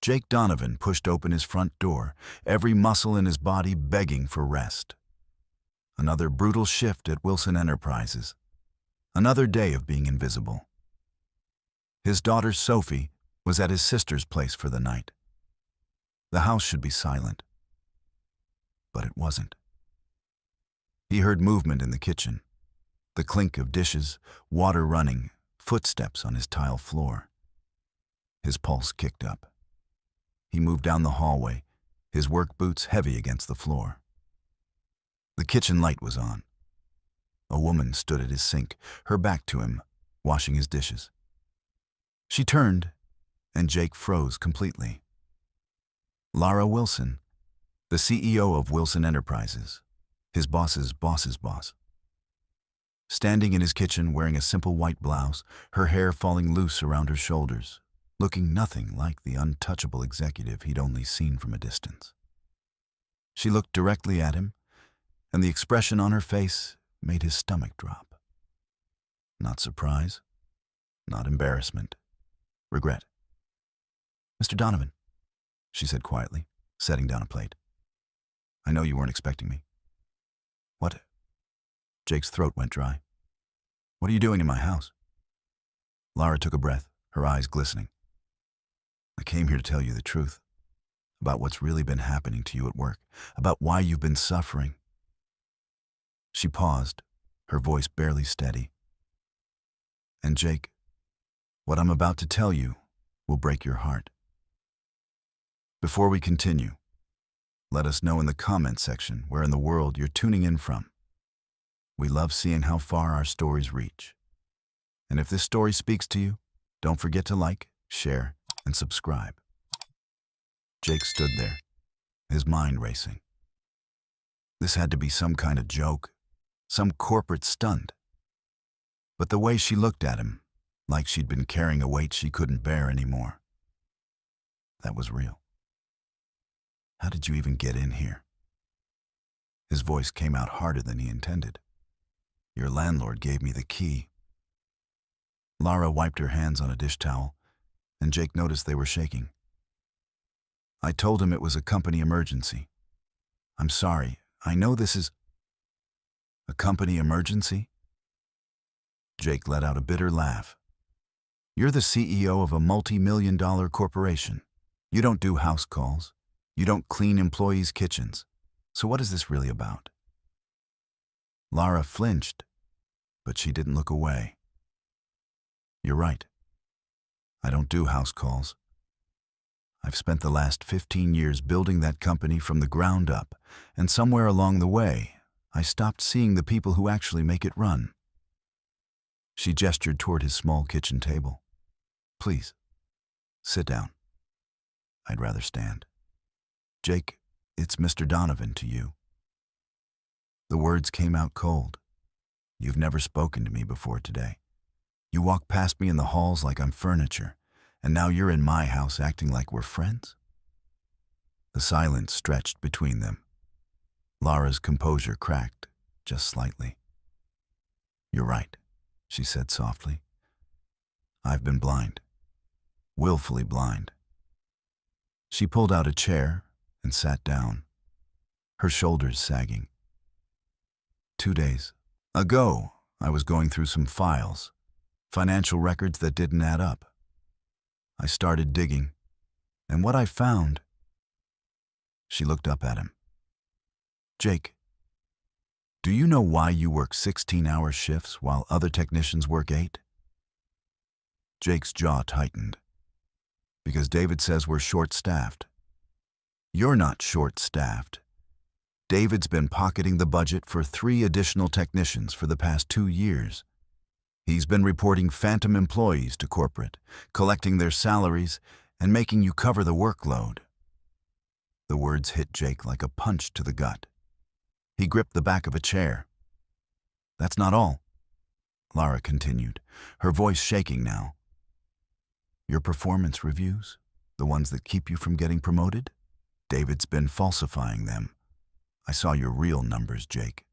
Jake Donovan pushed open his front door, every muscle in his body begging for rest. Another brutal shift at Wilson Enterprises. Another day of being invisible. His daughter Sophie was at his sister's place for the night. The house should be silent, but it wasn't. He heard movement in the kitchen, the clink of dishes, water running, footsteps on his tile floor. His pulse kicked up. He moved down the hallway, his work boots heavy against the floor. The kitchen light was on. A woman stood at his sink, her back to him, washing his dishes. She turned, and Jake froze completely. Lara Wilson, the CEO of Wilson Enterprises, his boss's boss's boss. Standing in his kitchen wearing a simple white blouse, her hair falling loose around her shoulders, looking nothing like the untouchable executive he'd only seen from a distance. She looked directly at him, and the expression on her face made his stomach drop. Not surprise, not embarrassment, regret. "Mr. Donovan," she said quietly, setting down a plate. "I know you weren't expecting me." "What?" Jake's throat went dry. "What are you doing in my house?" Lara took a breath, her eyes glistening. "I came here to tell you the truth, about what's really been happening to you at work, about why you've been suffering." She paused, her voice barely steady. "And Jake, what I'm about to tell you will break your heart. Before we continue, let us know in the comment section where in the world you're tuning in from. We love seeing how far our stories reach. And if this story speaks to you, don't forget to like, share, and subscribe." Jake stood there, his mind racing. This had to be some kind of joke, some corporate stunt. But the way she looked at him, like she'd been carrying a weight she couldn't bear anymore, that was real. "How did you even get in here?" His voice came out harder than he intended. "Your landlord gave me the key." Lara wiped her hands on a dish towel, and Jake noticed they were shaking. "I told him it was a company emergency. I'm sorry, I know this is..." "A company emergency?" Jake let out a bitter laugh. "You're the CEO of a multi-million-dollar corporation. You don't do house calls. You don't clean employees' kitchens. So what is this really about?" Lara flinched, but she didn't look away. "You're right. I don't do house calls. I've spent the last 15 years building that company from the ground up, and somewhere along the way, I stopped seeing the people who actually make it run." She gestured toward his small kitchen table. "Please, sit down. I'd rather stand. Jake, it's Mr. Donovan to you." The words came out cold. "You've never spoken to me before today. You walk past me in the halls like I'm furniture, and now you're in my house acting like we're friends?" The silence stretched between them. Lara's composure cracked, just slightly. "You're right," she said softly. "I've been blind. Willfully blind." She pulled out a chair and sat down, her shoulders sagging. 2 days ago, I was going through some files, financial records that didn't add up. I started digging, and what I found..." She looked up at him. "Jake, do you know why you work 16-hour shifts while other technicians work 8? Jake's jaw tightened. "Because David says we're short-staffed." "You're not short-staffed. David's been pocketing the budget for 3 additional technicians for the past 2 years. He's been reporting phantom employees to corporate, collecting their salaries, and making you cover the workload." The words hit Jake like a punch to the gut. He gripped the back of a chair. "That's not all," Lara continued, her voice shaking now. "Your performance reviews, the ones that keep you from getting promoted, David's been falsifying them. I saw your real numbers, Jake.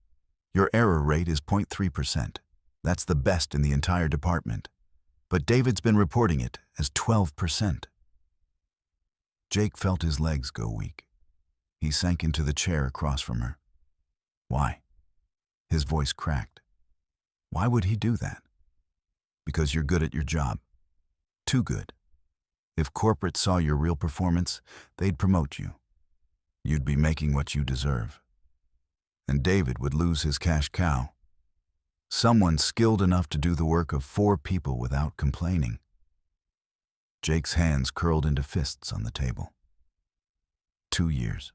Your error rate is 0.3%. That's the best in the entire department. But David's been reporting it as 12%. Jake felt his legs go weak. He sank into the chair across from her. Why? His voice cracked. Why would he do that? Because you're good at your job. Too good. If corporate saw your real performance, they'd promote you. You'd be making what you deserve. And David would lose his cash cow. Someone skilled enough to do the work of 4 people without complaining. Jake's hands curled into fists on the table. 2 years.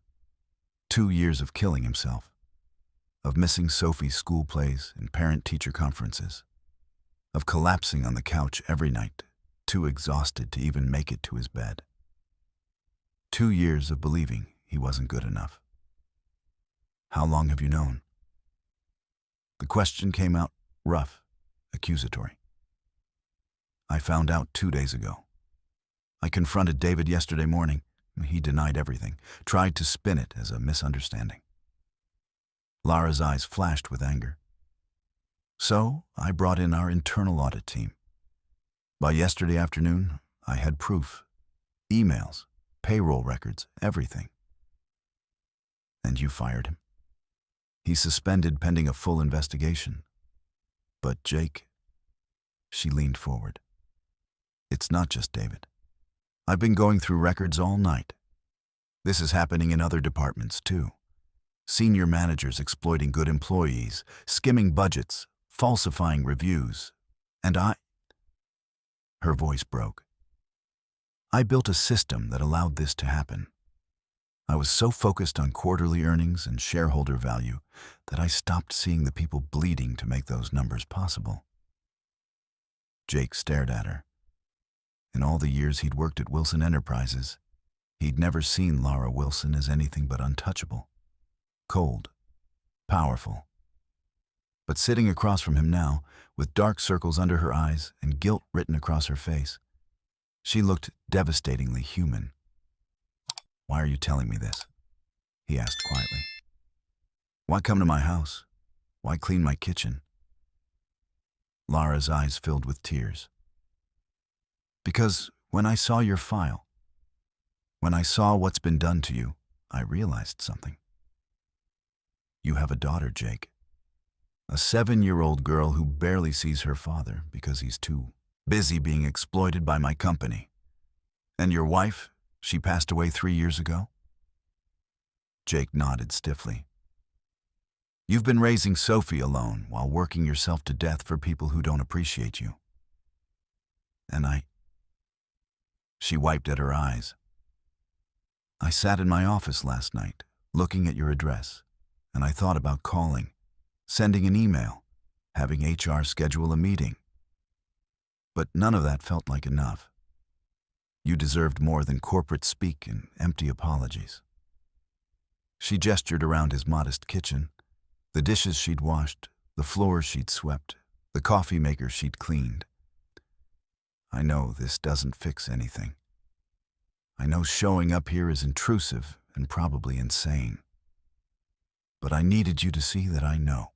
2 years of killing himself. Of missing Sophie's school plays and parent-teacher conferences. Of collapsing on the couch every night, too exhausted to even make it to his bed. 2 years of believing he wasn't good enough. How long have you known? The question came out rough, accusatory. I found out 2 days ago. I confronted David yesterday morning. He denied everything, tried to spin it as a misunderstanding. Lara's eyes flashed with anger. So I brought in our internal audit team. By yesterday afternoon, I had proof. Emails, payroll records, everything. And you fired him. He's suspended pending a full investigation. But Jake, she leaned forward. It's not just David. I've been going through records all night. This is happening in other departments too. Senior managers exploiting good employees, skimming budgets, falsifying reviews. And her voice broke. I built a system that allowed this to happen. I was so focused on quarterly earnings and shareholder value that I stopped seeing the people bleeding to make those numbers possible. Jake stared at her. In all the years he'd worked at Wilson Enterprises, he'd never seen Lara Wilson as anything but untouchable, cold, powerful. But sitting across from him now, with dark circles under her eyes and guilt written across her face, she looked devastatingly human. Why are you telling me this? He asked quietly. Why come to my house? Why clean my kitchen? Lara's eyes filled with tears. Because when I saw your file, when I saw what's been done to you, I realized something. You have a daughter, Jake. A 7-year-old girl who barely sees her father because he's too busy being exploited by my company. And your wife, she passed away 3 years ago? Jake nodded stiffly. You've been raising Sophie alone while working yourself to death for people who don't appreciate you. And She wiped at her eyes. I sat in my office last night, looking at your address, and I thought about calling, sending an email, having HR schedule a meeting. But none of that felt like enough. You deserved more than corporate speak and empty apologies. She gestured around his modest kitchen, the dishes she'd washed, the floors she'd swept, the coffee maker she'd cleaned. I know this doesn't fix anything. I know showing up here is intrusive and probably insane. But I needed you to see that I know.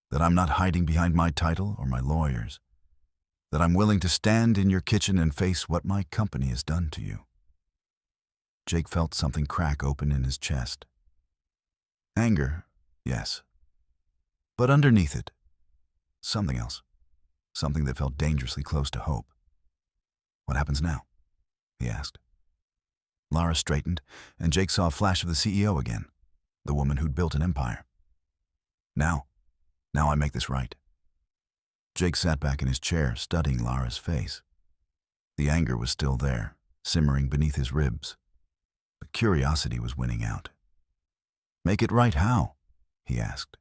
That I'm not hiding behind my title or my lawyers. That I'm willing to stand in your kitchen and face what my company has done to you. Jake felt something crack open in his chest. Anger, yes. But underneath it, something else. Something that felt dangerously close to hope. What happens now? He asked. Lara straightened, and Jake saw a flash of the CEO again, the woman who'd built an empire. Now I make this right. Jake sat back in his chair, studying Lara's face. The anger was still there, simmering beneath his ribs. But curiosity was winning out. Make it right how? He asked.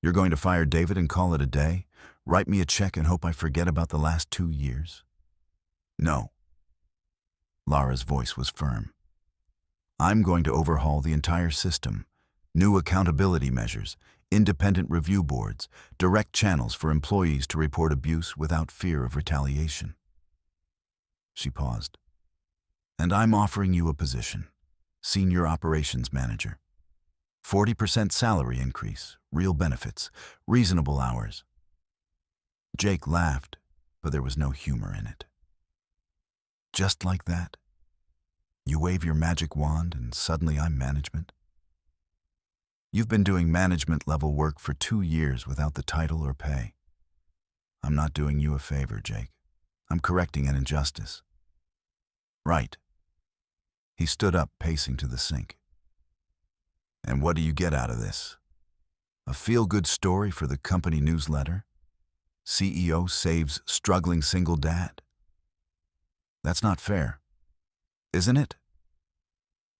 You're going to fire David and call it a day? Write me a check and hope I forget about the last 2 years? No. Lara's voice was firm. I'm going to overhaul the entire system. New accountability measures, independent review boards, direct channels for employees to report abuse without fear of retaliation. She paused. And I'm offering you a position, Senior Operations Manager. 40% salary increase, real benefits, reasonable hours. Jake laughed, but there was no humor in it. Just like that? You wave your magic wand and suddenly I'm management? You've been doing management-level work for 2 years without the title or pay. I'm not doing you a favor, Jake. I'm correcting an injustice. Right. He stood up, pacing to the sink. And what do you get out of this? A feel-good story for the company newsletter? CEO saves struggling single dad? That's not fair, isn't it?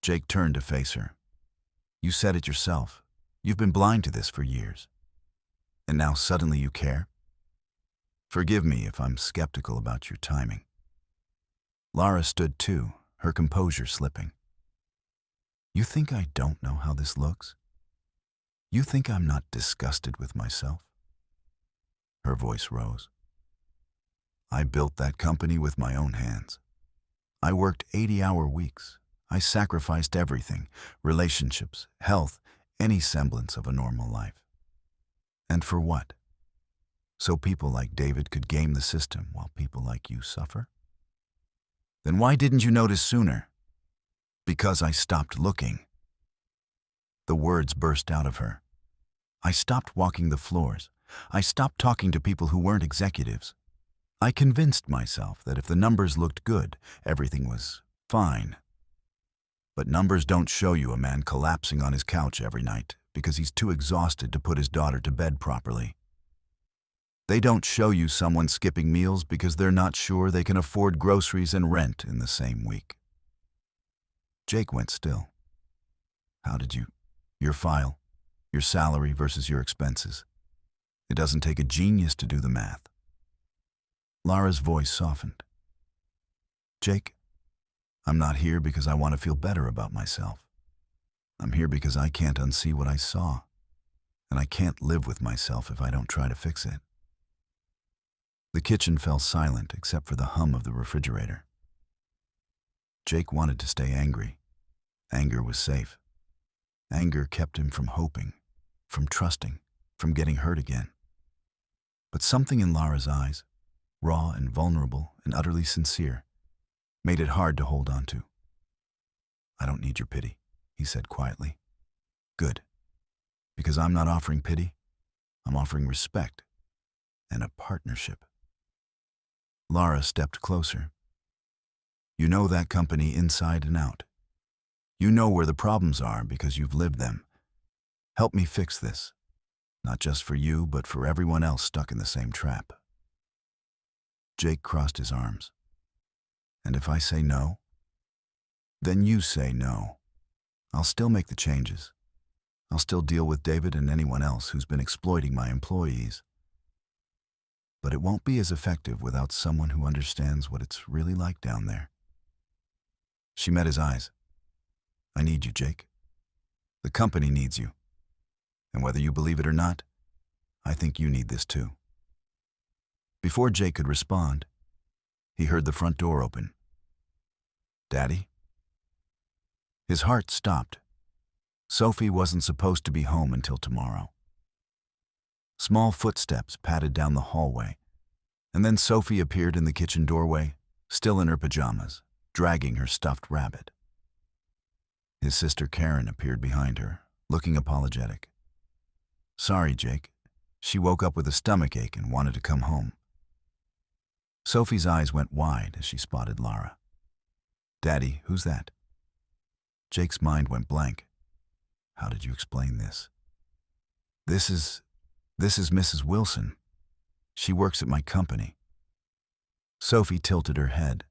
Jake turned to face her. You said it yourself. You've been blind to this for years. And now suddenly you care? Forgive me if I'm skeptical about your timing. Lara stood too, her composure slipping. You think I don't know how this looks? You think I'm not disgusted with myself? Her voice rose. I built that company with my own hands. I worked 80-hour weeks. I sacrificed everything, relationships, health, any semblance of a normal life. And for what? So people like David could game the system while people like you suffer? Then why didn't you notice sooner? Because I stopped looking. The words burst out of her. I stopped walking the floors. I stopped talking to people who weren't executives. I convinced myself that if the numbers looked good, everything was fine. But numbers don't show you a man collapsing on his couch every night because he's too exhausted to put his daughter to bed properly. They don't show you someone skipping meals because they're not sure they can afford groceries and rent in the same week. Jake went still. How did you? Your file, your salary versus your expenses. It doesn't take a genius to do the math. Lara's voice softened. Jake, I'm not here because I want to feel better about myself. I'm here because I can't unsee what I saw, and I can't live with myself if I don't try to fix it. The kitchen fell silent except for the hum of the refrigerator. Jake wanted to stay angry. Anger was safe. Anger kept him from hoping, from trusting, from getting hurt again. But something in Lara's eyes, raw and vulnerable and utterly sincere, made it hard to hold on to. I don't need your pity, he said quietly. Good. Because I'm not offering pity, I'm offering respect and a partnership. Lara stepped closer. You know that company inside and out. You know where the problems are because you've lived them. Help me fix this, not just for you, but for everyone else stuck in the same trap. Jake crossed his arms. And if I say no, then you say no. I'll still make the changes. I'll still deal with David and anyone else who's been exploiting my employees. But it won't be as effective without someone who understands what it's really like down there. She met his eyes. I need you, Jake. The company needs you. And whether you believe it or not, I think you need this too. Before Jake could respond, he heard the front door open. Daddy? His heart stopped. Sophie wasn't supposed to be home until tomorrow. Small footsteps padded down the hallway, and then Sophie appeared in the kitchen doorway, still in her pajamas, dragging her stuffed rabbit. His sister Karen appeared behind her, looking apologetic. Sorry, Jake. She woke up with a stomachache and wanted to come home. Sophie's eyes went wide as she spotted Lara. Daddy, who's that? Jake's mind went blank. How did you explain this? This is Mrs. Wilson. She works at my company. Sophie tilted her head,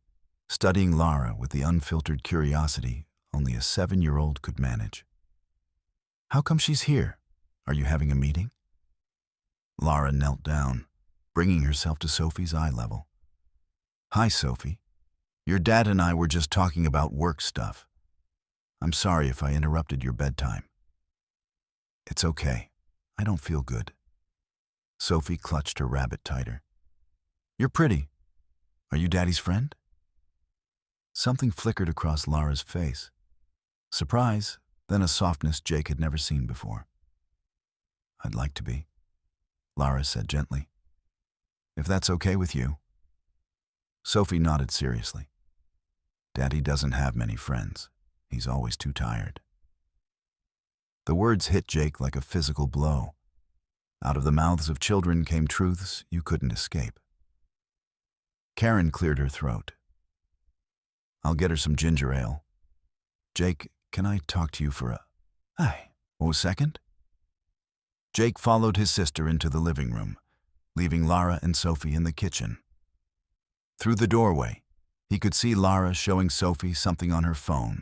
studying Lara with the unfiltered curiosity only a 7-year-old could manage. How come she's here? Are you having a meeting? Lara knelt down, bringing herself to Sophie's eye level. Hi, Sophie. Your dad and I were just talking about work stuff. I'm sorry if I interrupted your bedtime. It's okay. I don't feel good. Sophie clutched her rabbit tighter. You're pretty. Are you Daddy's friend? Something flickered across Lara's face. Surprise, then a softness Jake had never seen before. I'd like to be, Lara said gently. If that's okay with you. Sophie nodded seriously. Daddy doesn't have many friends. He's always too tired. The words hit Jake like a physical blow. Out of the mouths of children came truths you couldn't escape. Karen cleared her throat. I'll get her some ginger ale. Jake, can I talk to you for a second? Jake followed his sister into the living room, leaving Lara and Sophie in the kitchen. Through the doorway, he could see Lara showing Sophie something on her phone,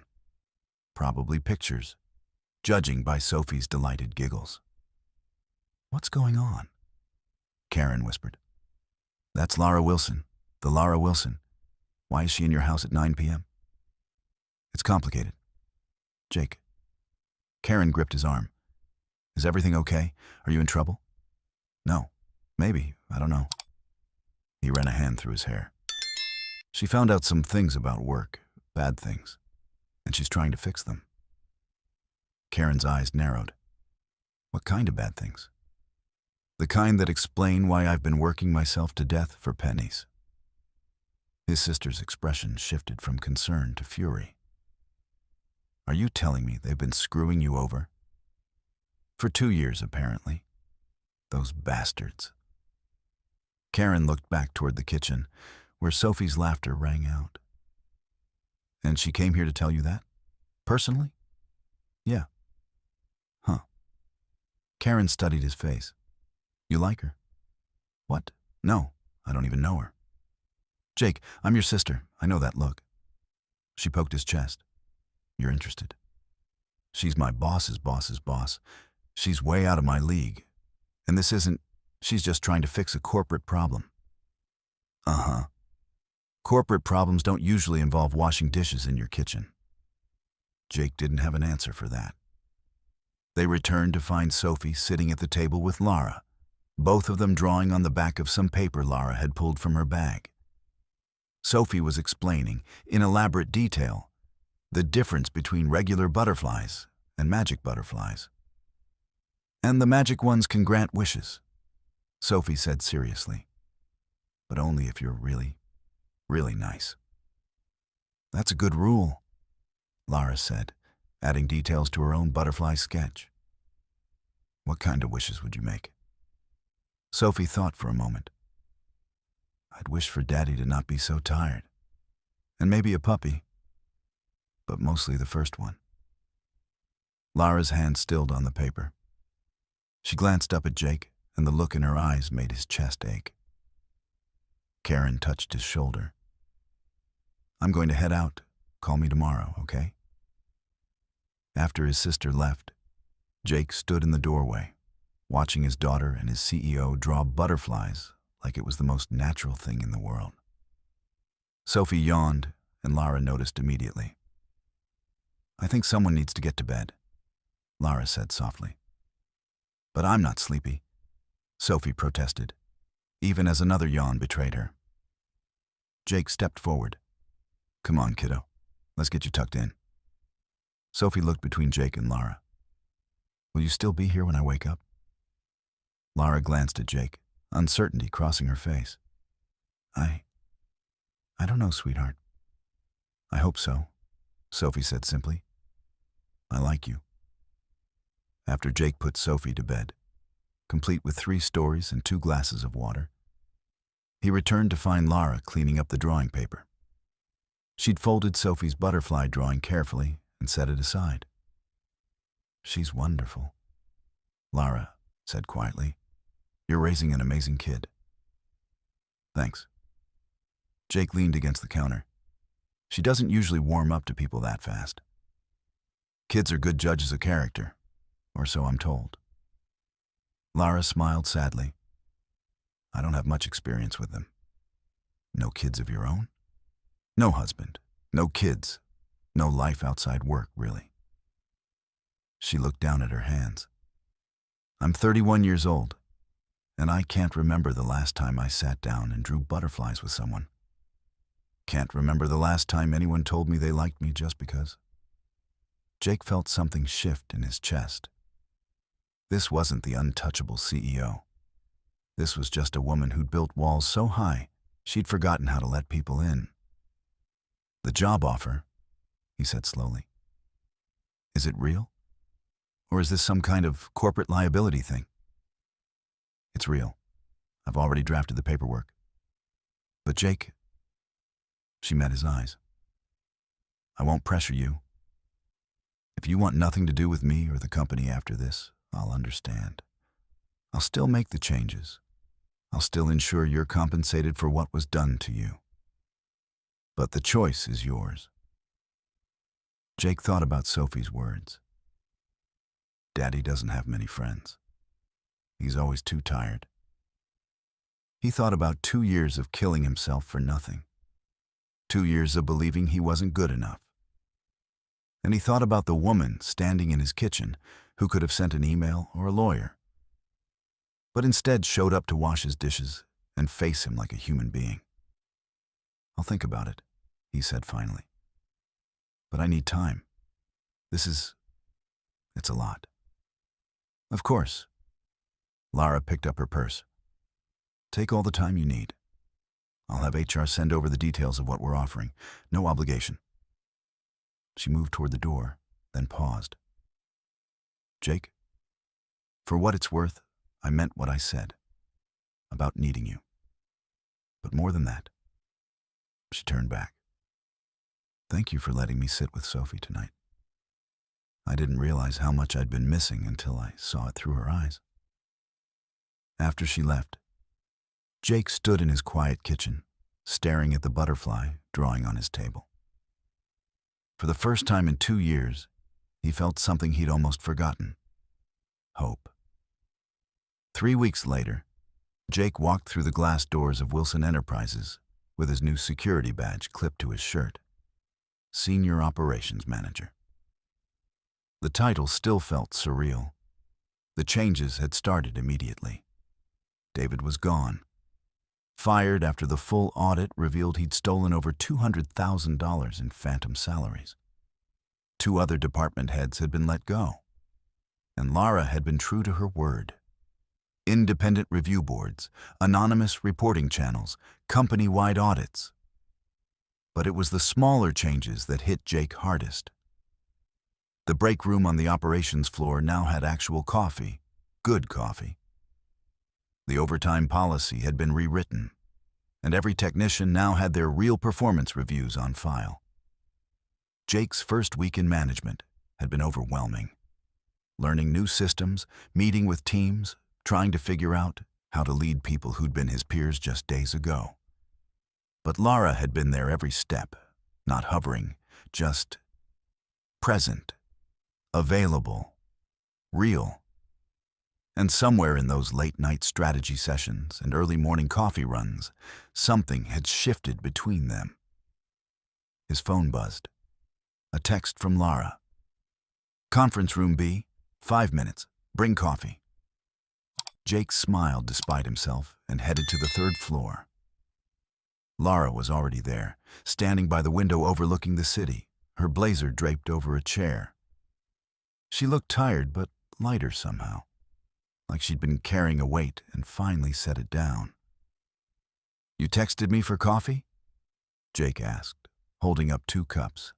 probably pictures, judging by Sophie's delighted giggles. What's going on? Karen whispered. That's Lara Wilson, the Lara Wilson. Why is she in your house at 9 p.m.? It's complicated. Jake. Karen gripped his arm. Is everything okay? Are you in trouble? No. Maybe. I don't know. He ran a hand through his hair. She found out some things about work, bad things, and she's trying to fix them. Karen's eyes narrowed. What kind of bad things? The kind that explain why I've been working myself to death for pennies. His sister's expression shifted from concern to fury. Are you telling me they've been screwing you over? For 2 years, apparently. Those bastards. Karen looked back toward the kitchen, where Sophie's laughter rang out. And she came here to tell you that? Personally? Yeah. Huh. Karen studied his face. You like her? What? No, I don't even know her. Jake, I'm your sister. I know that look. She poked his chest. You're interested. She's my boss's boss's boss. She's way out of my league. And this isn't, she's just trying to fix a corporate problem. Uh-huh. Corporate problems don't usually involve washing dishes in your kitchen. Jake didn't have an answer for that. They returned to find Sophie sitting at the table with Lara, both of them drawing on the back of some paper Lara had pulled from her bag. Sophie was explaining, in elaborate detail, the difference between regular butterflies and magic butterflies. And the magic ones can grant wishes, Sophie said seriously. But only if you're really, really nice. That's a good rule, Lara said, adding details to her own butterfly sketch. What kind of wishes would you make? Sophie thought for a moment. I'd wish for Daddy to not be so tired. And maybe a puppy. But mostly the first one. Lara's hand stilled on the paper. She glanced up at Jake, and the look in her eyes made his chest ache. Karen touched his shoulder. I'm going to head out. Call me tomorrow, okay? After his sister left, Jake stood in the doorway, watching his daughter and his CEO draw butterflies like it was the most natural thing in the world. Sophie yawned, and Lara noticed immediately. I think someone needs to get to bed, Lara said softly. But I'm not sleepy, Sophie protested, even as another yawn betrayed her. Jake stepped forward. Come on, kiddo. Let's get you tucked in. Sophie looked between Jake and Lara. Will you still be here when I wake up? Lara glanced at Jake, uncertainty crossing her face. I don't know, sweetheart. I hope so, Sophie said simply. I like you. After Jake put Sophie to bed, complete with 3 stories and 2 glasses of water, he returned to find Lara cleaning up the drawing paper. She'd folded Sophie's butterfly drawing carefully and set it aside. She's wonderful, Lara said quietly. You're raising an amazing kid. Thanks. Jake leaned against the counter. She doesn't usually warm up to people that fast. Kids are good judges of character, or so I'm told. Lara smiled sadly. I don't have much experience with them. No kids of your own? No husband, no kids, no life outside work, really. She looked down at her hands. I'm 31 years old, and I can't remember the last time I sat down and drew butterflies with someone. Can't remember the last time anyone told me they liked me just because. Jake felt something shift in his chest. This wasn't the untouchable CEO. This was just a woman who'd built walls so high, she'd forgotten how to let people in. The job offer, he said slowly. Is it real? Or is this some kind of corporate liability thing? It's real. I've already drafted the paperwork. But Jake, she met his eyes. I won't pressure you. If you want nothing to do with me or the company after this, I'll understand. I'll still make the changes. I'll still ensure you're compensated for what was done to you. But the choice is yours. Jake thought about Sophie's words. Daddy doesn't have many friends. He's always too tired. He thought about 2 years of killing himself for nothing. 2 years of believing he wasn't good enough. And he thought about the woman standing in his kitchen who could have sent an email or a lawyer, but instead showed up to wash his dishes and face him like a human being. I'll think about it, he said finally. But I need time. It's a lot. Of course. Lara picked up her purse. Take all the time you need. I'll have HR send over the details of what we're offering. No obligation. She moved toward the door, then paused. Jake, for what it's worth, I meant what I said about needing you. But more than that. She turned back. Thank you for letting me sit with Sophie tonight. I didn't realize how much I'd been missing until I saw it through her eyes. After she left, Jake stood in his quiet kitchen, staring at the butterfly drawing on his table. For the first time in 2 years, he felt something he'd almost forgotten: hope. 3 weeks later, Jake walked through the glass doors of Wilson Enterprises with his new security badge clipped to his shirt: Senior Operations Manager. The title still felt surreal. The changes had started immediately. David was gone. Fired after the full audit revealed he'd stolen over $200,000 in phantom salaries. 2 other department heads had been let go. And Lara had been true to her word. Independent review boards, anonymous reporting channels, company-wide audits. But it was the smaller changes that hit Jake hardest. The break room on the operations floor now had actual coffee, good coffee. The overtime policy had been rewritten, and every technician now had their real performance reviews on file. Jake's first week in management had been overwhelming. Learning new systems, meeting with teams, trying to figure out how to lead people who'd been his peers just days ago. But Lara had been there every step, not hovering, just present, available, real. And somewhere in those late-night strategy sessions and early morning coffee runs, something had shifted between them. His phone buzzed. A text from Lara. Conference room B, 5 minutes. Bring coffee. Jake smiled despite himself and headed to the 3rd floor. Lara was already there, standing by the window overlooking the city, her blazer draped over a chair. She looked tired but lighter somehow, like she'd been carrying a weight and finally set it down. You texted me for coffee? Jake asked, holding up 2 cups.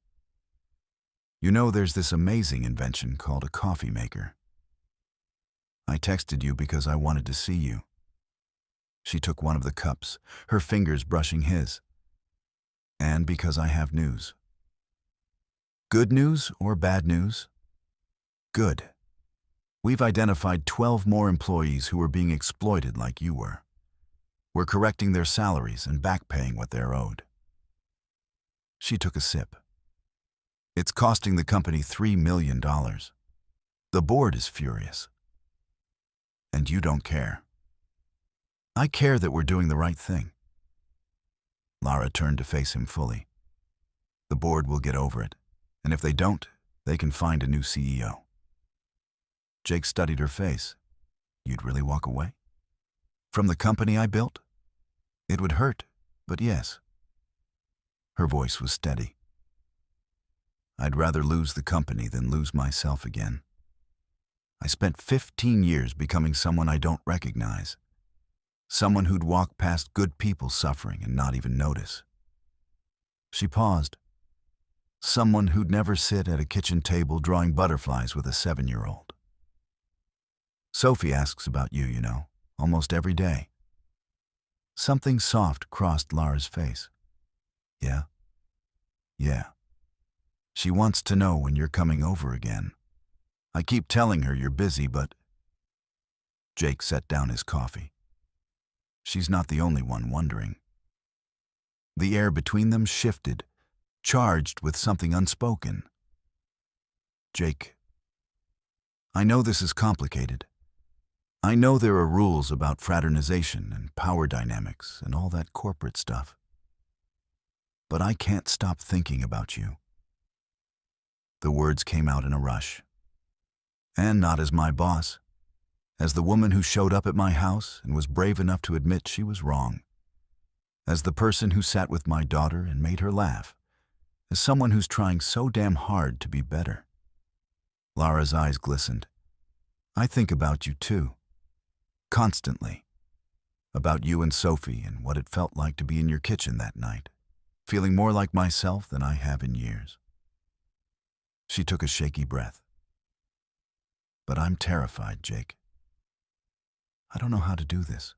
You know there's this amazing invention called a coffee maker. I texted you because I wanted to see you. She took one of the cups, her fingers brushing his. And because I have news. Good news or bad news? Good. We've identified 12 more employees who are being exploited like you were. We're correcting their salaries and back-paying what they're owed. She took a sip. It's costing the company $3 million. The board is furious. And you don't care. I care that we're doing the right thing. Lara turned to face him fully. The board will get over it, and if they don't, they can find a new CEO. Jake studied her face. You'd really walk away? From the company I built? It would hurt, but yes. Her voice was steady. I'd rather lose the company than lose myself again. I spent 15 years becoming someone I don't recognize. Someone who'd walk past good people suffering and not even notice. She paused, Someone who'd never sit at a kitchen table drawing butterflies with a 7-year-old. Sophie asks about you, almost every day. Something soft crossed Lara's face. Yeah? Yeah. She wants to know when you're coming over again. I keep telling her you're busy, but... Jake set down his coffee. She's not the only one wondering. The air between them shifted, charged with something unspoken. Jake, I know this is complicated. I know there are rules about fraternization and power dynamics and all that corporate stuff. But I can't stop thinking about you. The words came out in a rush. And not as my boss, as the woman who showed up at my house and was brave enough to admit she was wrong, as the person who sat with my daughter and made her laugh, as someone who's trying so damn hard to be better. Lara's eyes glistened. I think about you too. Constantly. About you and Sophie and what it felt like to be in your kitchen that night, feeling more like myself than I have in years. She took a shaky breath. But I'm terrified, Jake. I don't know how to do this.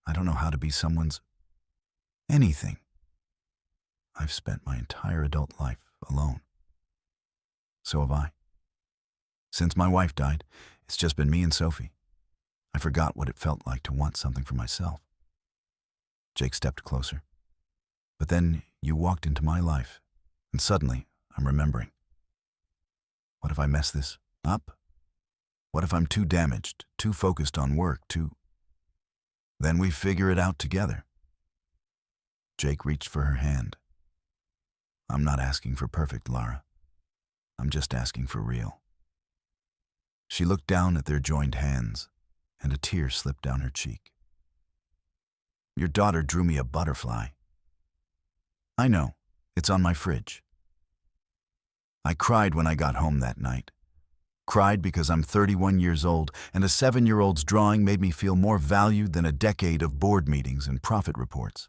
I don't know how to be someone's anything. I've spent my entire adult life alone. So have I. Since my wife died, it's just been me and Sophie. I forgot what it felt like to want something for myself. Jake stepped closer. But then you walked into my life, and suddenly I'm remembering. What if I mess this up? What if I'm too damaged, too focused on work, Then we figure it out together. Jake reached for her hand. I'm not asking for perfect, Lara. I'm just asking for real. She looked down at their joined hands, and a tear slipped down her cheek. Your daughter drew me a butterfly. I know, it's on my fridge. I cried when I got home that night. Cried because I'm 31 years old, and a 7-year-old's drawing made me feel more valued than a decade of board meetings and profit reports.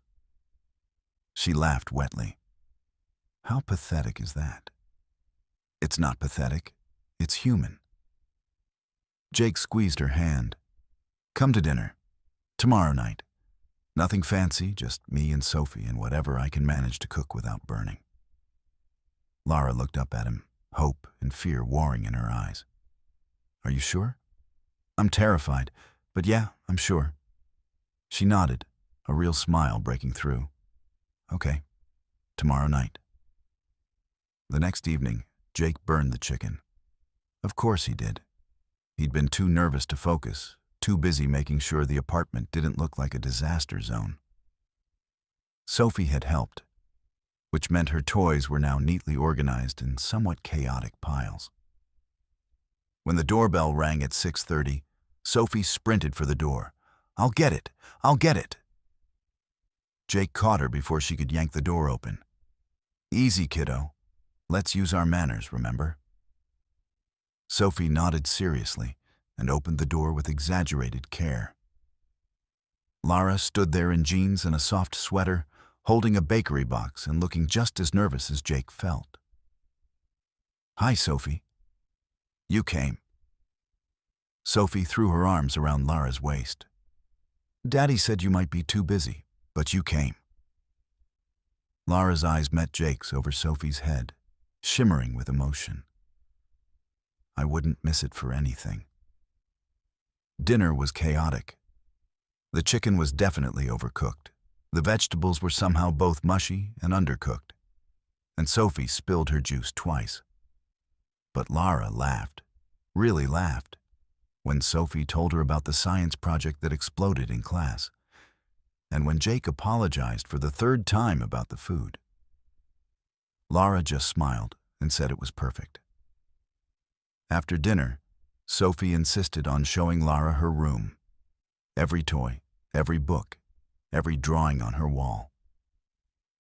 She laughed wetly. How pathetic is that? It's not pathetic. It's human. Jake squeezed her hand. Come to dinner. Tomorrow night. Nothing fancy, just me and Sophie and whatever I can manage to cook without burning. Lara looked up at him, hope and fear warring in her eyes. Are you sure? I'm terrified, but yeah, I'm sure. She nodded, a real smile breaking through. Okay, tomorrow night. The next evening, Jake burned the chicken. Of course he did. He'd been too nervous to focus, too busy making sure the apartment didn't look like a disaster zone. Sophie had helped, which meant her toys were now neatly organized in somewhat chaotic piles. When the doorbell rang at 6:30, Sophie sprinted for the door. I'll get it! I'll get it! Jake caught her before she could yank the door open. Easy, kiddo. Let's use our manners, remember? Sophie nodded seriously and opened the door with exaggerated care. Lara stood there in jeans and a soft sweater, holding a bakery box and looking just as nervous as Jake felt. Hi, Sophie. You came. Sophie threw her arms around Lara's waist. Daddy said you might be too busy, but you came. Lara's eyes met Jake's over Sophie's head, shimmering with emotion. I wouldn't miss it for anything. Dinner was chaotic. The chicken was definitely overcooked. The vegetables were somehow both mushy and undercooked. And Sophie spilled her juice twice. But Lara laughed, really laughed, when Sophie told her about the science project that exploded in class, and when Jake apologized for the 3rd time about the food. Lara just smiled and said it was perfect. After dinner, Sophie insisted on showing Lara her room. Every toy, every book, every drawing on her wall.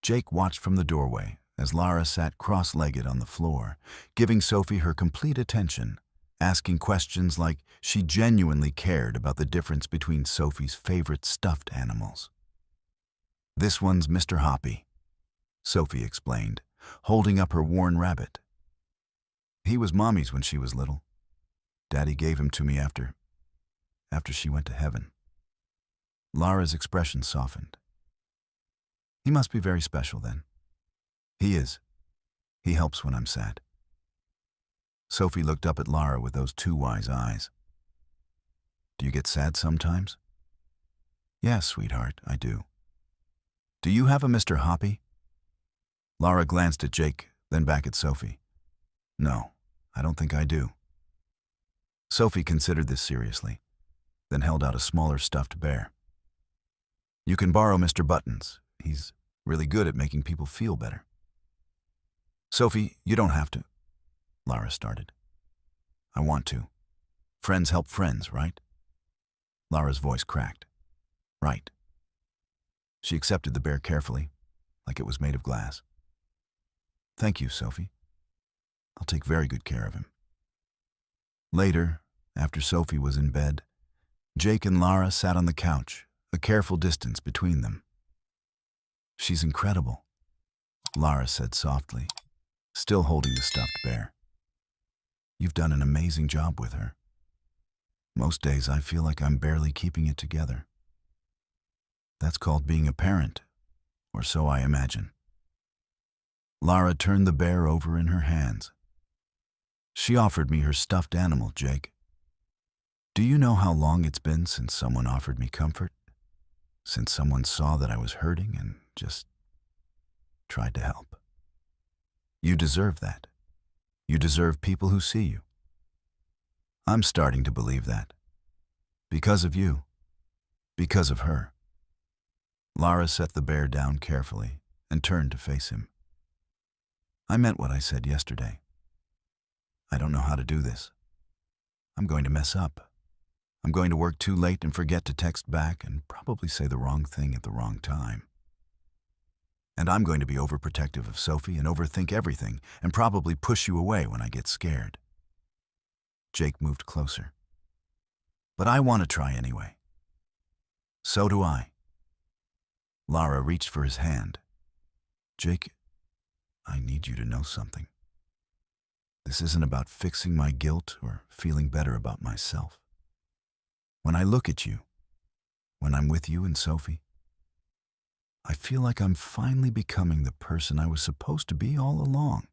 Jake watched from the doorway as Lara sat cross-legged on the floor, giving Sophie her complete attention, asking questions like she genuinely cared about the difference between Sophie's favorite stuffed animals. This one's Mr. Hoppy, Sophie explained, holding up her worn rabbit. He was Mommy's when she was little. Daddy gave him to me after she went to heaven. Lara's expression softened. He must be very special then. He is. He helps when I'm sad. Sophie looked up at Lara with those two wise eyes. Do you get sad sometimes? Yes, sweetheart, I do. Do you have a Mr. Hoppy? Lara glanced at Jake, then back at Sophie. No, I don't think I do. Sophie considered this seriously, then held out a smaller stuffed bear. You can borrow Mr. Buttons. He's really good at making people feel better. Sophie, you don't have to. Lara started. I want to. Friends help friends, right? Lara's voice cracked. Right. She accepted the bear carefully, like it was made of glass. Thank you, Sophie. I'll take very good care of him. Later, after Sophie was in bed, Jake and Lara sat on the couch, a careful distance between them. She's incredible, Lara said softly, still holding the stuffed bear. You've done an amazing job with her. Most days I feel like I'm barely keeping it together. That's called being a parent, or so I imagine. Lara turned the bear over in her hands. She offered me her stuffed animal, Jake. Do you know how long it's been since someone offered me comfort? Since someone saw that I was hurting and just tried to help. You deserve that. You deserve people who see you. I'm starting to believe that. Because of you. Because of her. Lara set the bear down carefully and turned to face him. I meant what I said yesterday. I don't know how to do this. I'm going to mess up. I'm going to work too late and forget to text back and probably say the wrong thing at the wrong time. And I'm going to be overprotective of Sophie and overthink everything and probably push you away when I get scared. Jake moved closer. But I want to try anyway. So do I. Lara reached for his hand. Jake, I need you to know something. This isn't about fixing my guilt or feeling better about myself. When I look at you, when I'm with you and Sophie, I feel like I'm finally becoming the person I was supposed to be all along.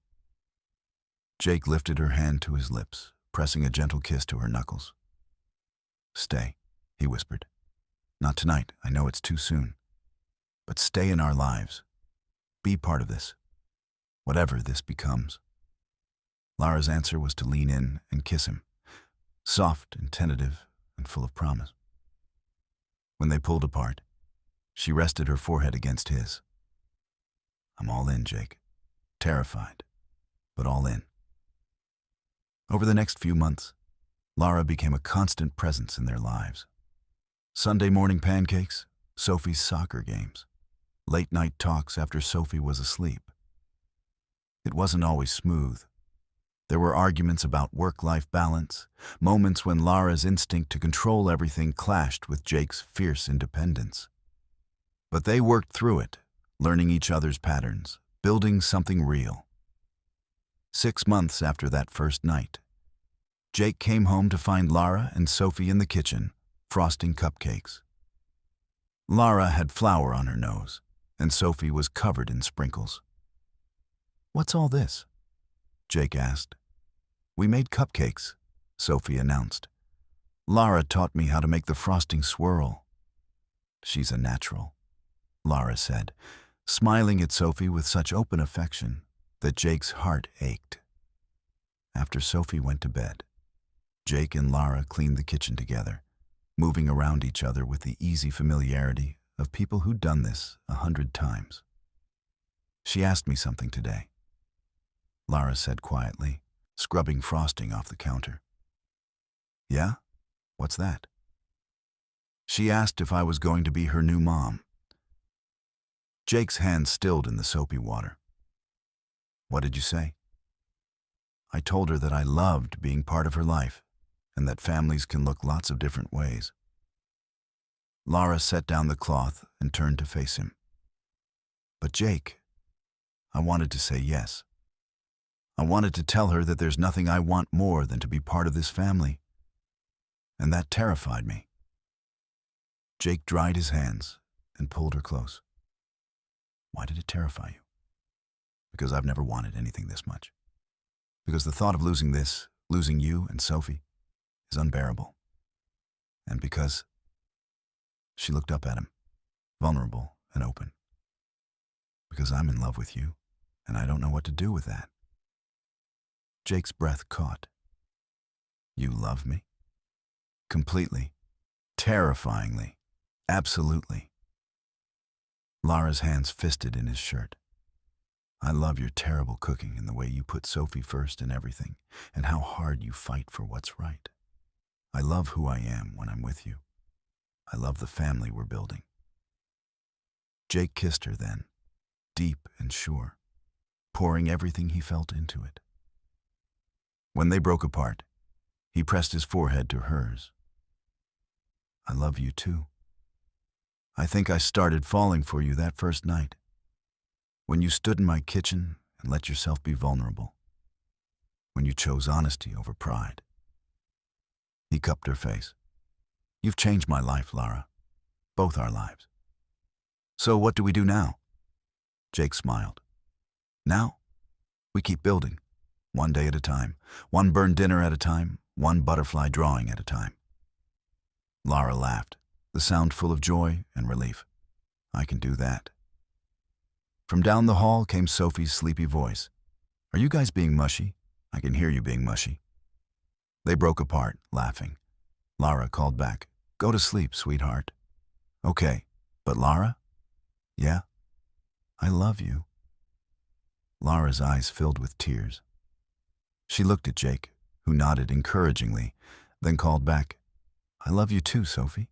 Jake lifted her hand to his lips, pressing a gentle kiss to her knuckles. Stay, he whispered. Not tonight, I know it's too soon. But stay in our lives. Be part of this, whatever this becomes. Lara's answer was to lean in and kiss him, soft and tentative and full of promise. When they pulled apart, she rested her forehead against his. I'm all in, Jake. Terrified, but all in. Over the next few months, Lara became a constant presence in their lives. Sunday morning pancakes, Sophie's soccer games, late-night talks after Sophie was asleep. It wasn't always smooth. There were arguments about work-life balance, moments when Lara's instinct to control everything clashed with Jake's fierce independence. But they worked through it, learning each other's patterns, building something real. 6 months after that first night, Jake came home to find Lara and Sophie in the kitchen, frosting cupcakes. Lara had flour on her nose, and Sophie was covered in sprinkles. What's all this? Jake asked. We made cupcakes, Sophie announced. Lara taught me how to make the frosting swirl. She's a natural, Lara said, smiling at Sophie with such open affection that Jake's heart ached. After Sophie went to bed, Jake and Lara cleaned the kitchen together, moving around each other with the easy familiarity of people who'd done this 100 times. She asked me something today, Lara said quietly, scrubbing frosting off the counter. Yeah? What's that? She asked if I was going to be her new mom. Jake's hand stilled in the soapy water. What did you say? I told her that I loved being part of her life and that families can look lots of different ways. Lara set down the cloth and turned to face him. But Jake, I wanted to say yes. I wanted to tell her that there's nothing I want more than to be part of this family. And that terrified me. Jake dried his hands and pulled her close. Why did it terrify you? Because I've never wanted anything this much. Because the thought of losing this, losing you and Sophie, is unbearable. And because she looked up at him, vulnerable and open. Because I'm in love with you, and I don't know what to do with that. Jake's breath caught. You love me? Completely. Terrifyingly. Absolutely. Lara's hands fisted in his shirt. I love your terrible cooking and the way you put Sophie first in everything, and how hard you fight for what's right. I love who I am when I'm with you. I love the family we're building. Jake kissed her then, deep and sure, pouring everything he felt into it. When they broke apart, he pressed his forehead to hers. I love you too. I think I started falling for you that first night, when you stood in my kitchen and let yourself be vulnerable, when you chose honesty over pride. He cupped her face. You've changed my life, Lara. Both our lives. So what do we do now? Jake smiled. Now, we keep building, one day at a time, one burned dinner at a time, one butterfly drawing at a time. Lara laughed, the sound full of joy and relief. I can do that. From down the hall came Sophie's sleepy voice. Are you guys being mushy? I can hear you being mushy. They broke apart, laughing. Lara called back, go to sleep, sweetheart. Okay, but Lara? Yeah? I love you. Lara's eyes filled with tears. She looked at Jake, who nodded encouragingly, then called back, I love you too, Sophie.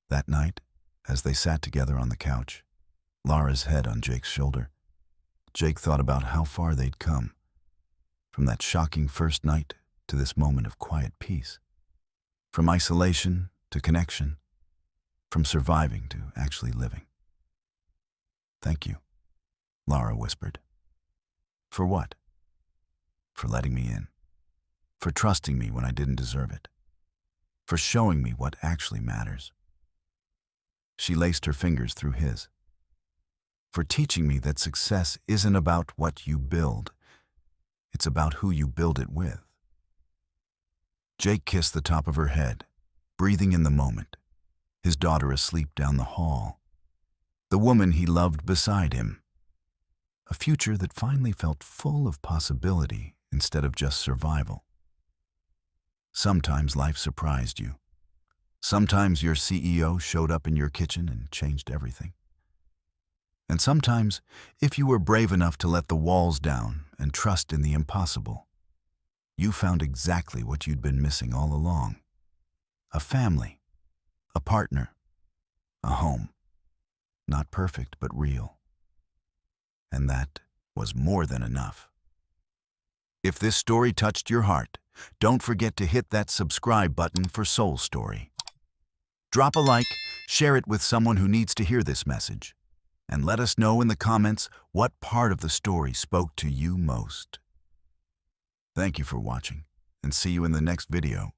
That night, as they sat together on the couch, Lara's head on Jake's shoulder, Jake thought about how far they'd come, from that shocking first night to this moment of quiet peace, from isolation to connection, from surviving to actually living. Thank you, Lara whispered. For what? For letting me in, for trusting me when I didn't deserve it, for showing me what actually matters. She laced her fingers through his. For teaching me that success isn't about what you build, it's about who you build it with. Jake kissed the top of her head, breathing in the moment, his daughter asleep down the hall, the woman he loved beside him, a future that finally felt full of possibility instead of just survival. Sometimes life surprised you. Sometimes your CEO showed up in your kitchen and changed everything. And sometimes, if you were brave enough to let the walls down and trust in the impossible, you found exactly what you'd been missing all along. A family, a partner, a home. Not perfect, but real. And that was more than enough. If this story touched your heart, don't forget to hit that subscribe button for Soul Story. Drop a like, share it with someone who needs to hear this message, and let us know in the comments what part of the story spoke to you most. Thank you for watching, and see you in the next video.